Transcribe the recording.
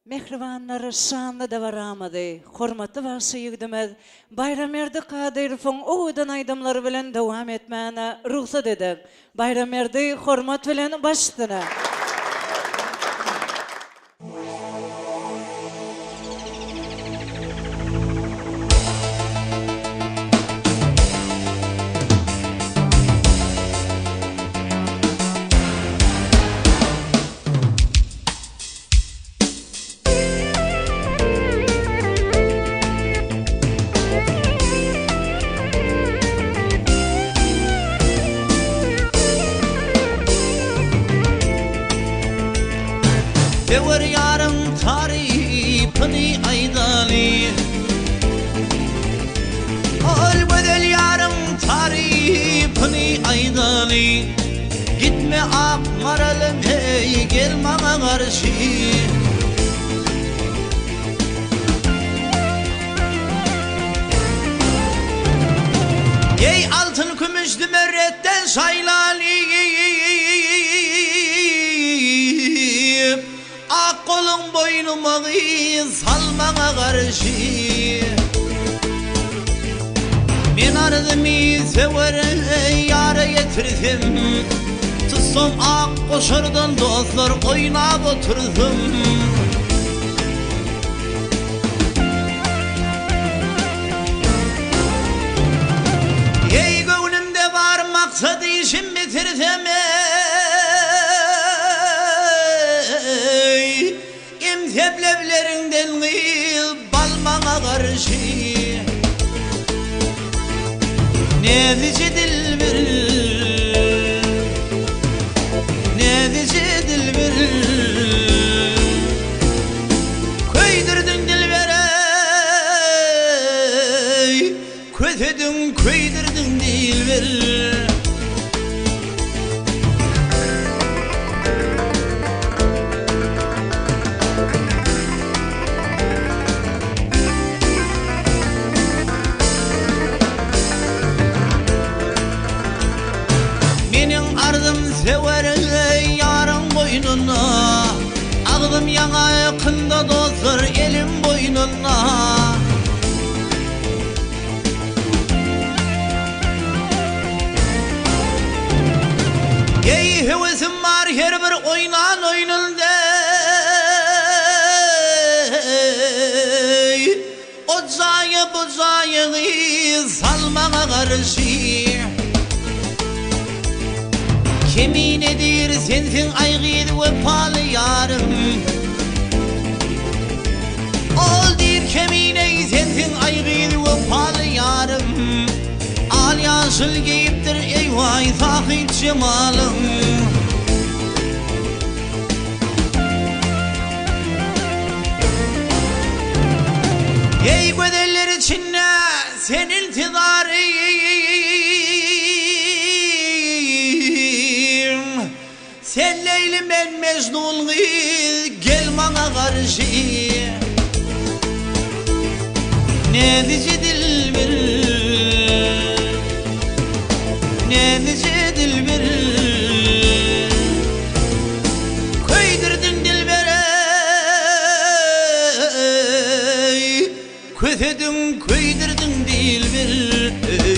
Mehribanlar şanlı da varamadı. Hormatly başy ýigdimez. Baýramberdi Kadyrowyň oýdan aýdamlary bilen dowam etmäne ruhsat edek. Baýramberdi hormat bilen başladyna. Dever yarım tarifini aydali Ol bedel yarım tarifini aydali Gitme ak maralım hey gel bana karşı Ey altın kümüş dümürretten saylali Ak kolun boynuma salmana karşı Men arzımı sever yara getirdim Tutsam ak koşardan dostlar oynap oturdum Ey gönlümde var maksat işim bitirdim Teblevlerinden gıyıl balmana karşı Ne dici dilber Ne dici dilber Köydürdün dilbere Kötüdün köydürdün dilber Sever yarın boynuna Ağdım yana yakında dostlar elim boynuna Ey hevesim var her bir oynan oynunda O zayı bu zayı salmana karşı Yemin edir sensin aygıd vefalı yarım Ol dir kemine sensin aygıd vefalı yarım Al yaşıl giyiptir eyvay sahit cemalım Ey gödeller içinde sen iltidarı Sen Leylim ben Mecnun gel bana karşı Ne dici dilber Ne dici dilber Köydürdün dilbere Kötüdün köydürdün dilber